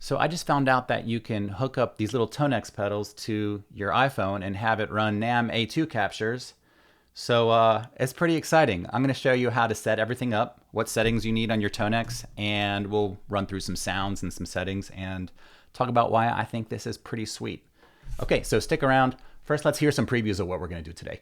So I just found out that you can hook up these little Tonex pedals to your iPhone and have it run NAM A2 captures. So it's pretty exciting. I'm going to show you how to set everything up, what settings you need on your Tonex, and we'll run through some sounds and some settings and talk about why I think this is pretty sweet. Okay, so stick around. First, let's hear some previews of what we're going to do today.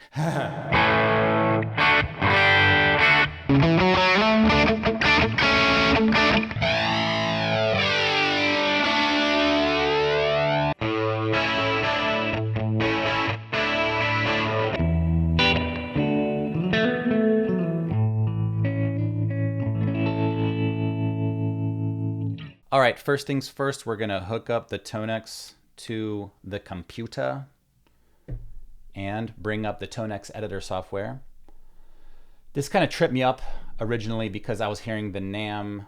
All right, first things first, we're gonna hook up the Tonex to the computer and bring up the Tonex editor software. This kind of tripped me up originally because I was hearing the NAM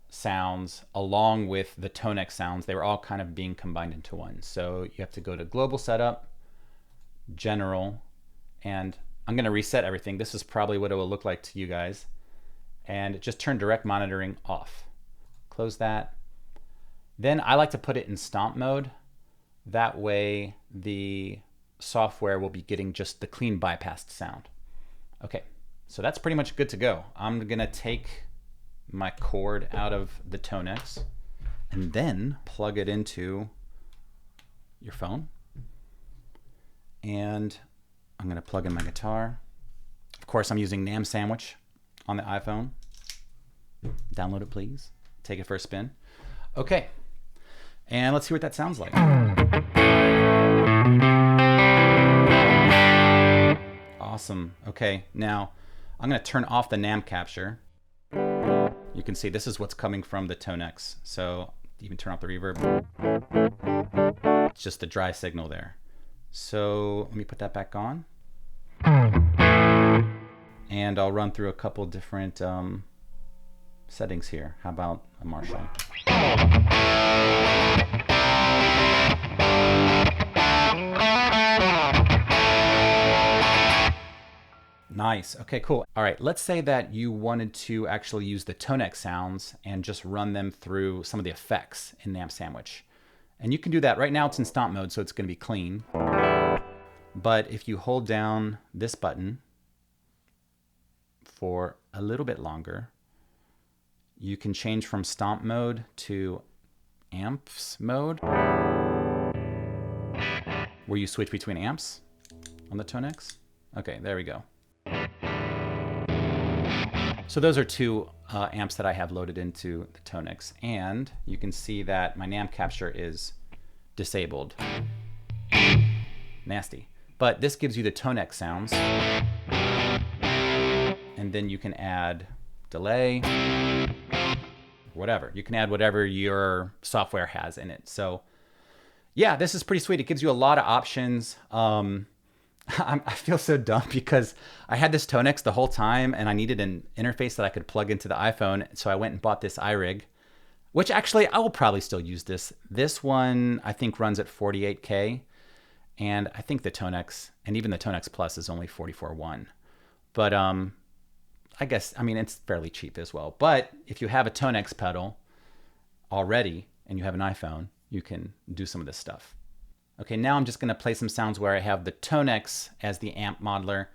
sounds along with the Tonex sounds. They were all kind of being combined into one. So you have to go to Global Setup, General, and I'm gonna reset everything. This is probably what it will look like to you guys. And just turn direct monitoring off. Close that. Then I like to put it in stomp mode. That way the software will be getting just the clean bypassed sound. Okay, so that's pretty much good to go. I'm gonna take my cord out of the Tonex and then plug it into your phone. And I'm gonna plug in my guitar. Of course, I'm using NAM Sandwich on the iPhone. Download it, please. Take it for a spin. Okay, and let's see what that sounds like. Awesome. Okay, now I'm gonna turn off the NAM capture. You can see this is what's coming from the Tonex. So you can turn off the reverb. It's just the dry signal there. So let me put that back on. And I'll run through a couple different settings here. How about a Marshall? Nice. Okay, cool. All right, let's say that you wanted to actually use the Tonex sounds and just run them through some of the effects in NAM Sandwich. And you can do that. Right now it's in stomp mode, so it's going to be clean. But if you hold down this button for a little bit longer, you can change from stomp mode to amps mode, where you switch between amps on the Tonex. Okay, there we go. So those are two amps that I have loaded into the Tonex, and you can see that my NAM capture is disabled. Nasty. But this gives you the Tonex sounds, and then you can add delay, whatever. You can add whatever your software has in it. So yeah, this is pretty sweet. It gives you a lot of options. I feel so dumb because I had this Tonex the whole time and I needed an interface that I could plug into the iPhone. So I went and bought this iRig, which actually I will probably still use this. This one I think runs at 48K, and I think the Tonex and even the Tonex Plus is only 44.1. But I guess, I mean, it's fairly cheap as well. But if you have a Tonex pedal already and you have an iPhone, you can do some of this stuff. Okay, now I'm just gonna play some sounds where I have the Tonex as the amp modeler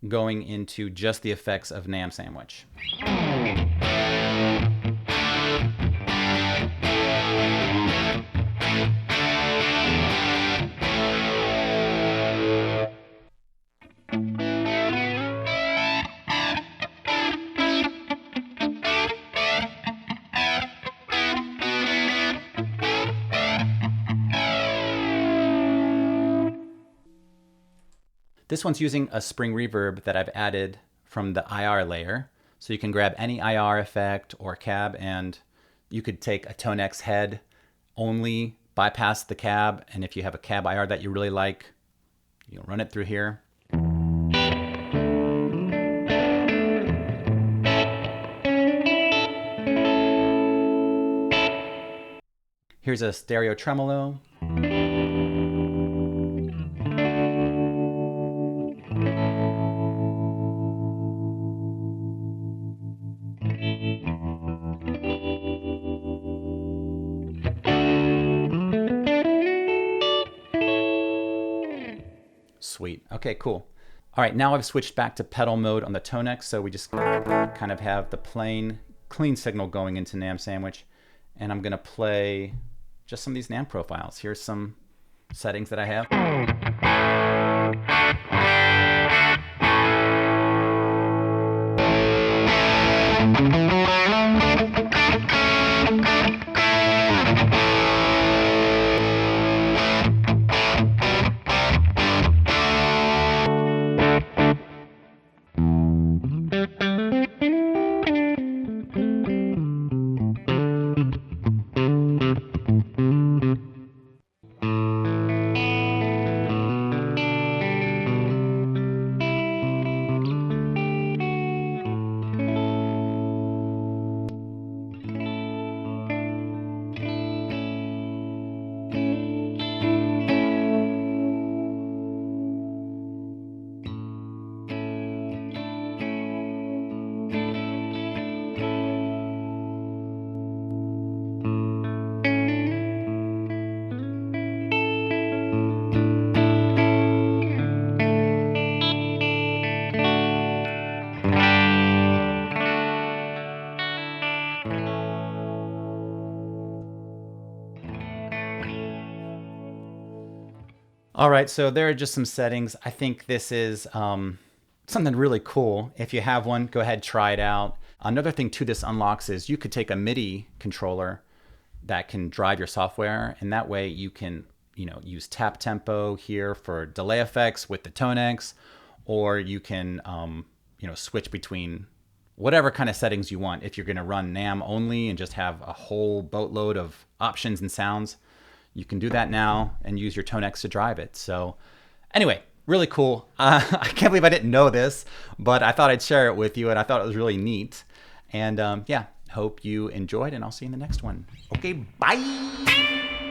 going into just the effects of NAM Sandwich. This one's using a spring reverb that I've added from the IR layer. So you can grab any IR effect or cab, and you could take a Tonex head, only bypass the cab, and if you have a cab IR that you really like, you can run it through here. Here's a stereo tremolo. Sweet. Okay, cool. All right, now I've switched back to pedal mode on the Tonex, so we just kind of have the plain, clean signal going into NAM Sandwich, and I'm gonna play just some of these NAM profiles. Here's some settings that I have. All right, so there are just some settings. I think this is something really cool. If you have one, go ahead, try it out. Another thing too this unlocks is you could take a MIDI controller that can drive your software, and that way you can, use tap tempo here for delay effects with the Tonex, or you can, switch between whatever kind of settings you want. If you're going to run NAM only and just have a whole boatload of options and sounds, you can do that now and use your Tonex to drive it. So anyway, really cool. I can't believe I didn't know this, but I thought I'd share it with you, and I thought it was really neat. And yeah, hope you enjoyed, and I'll see you in the next one. Okay, bye.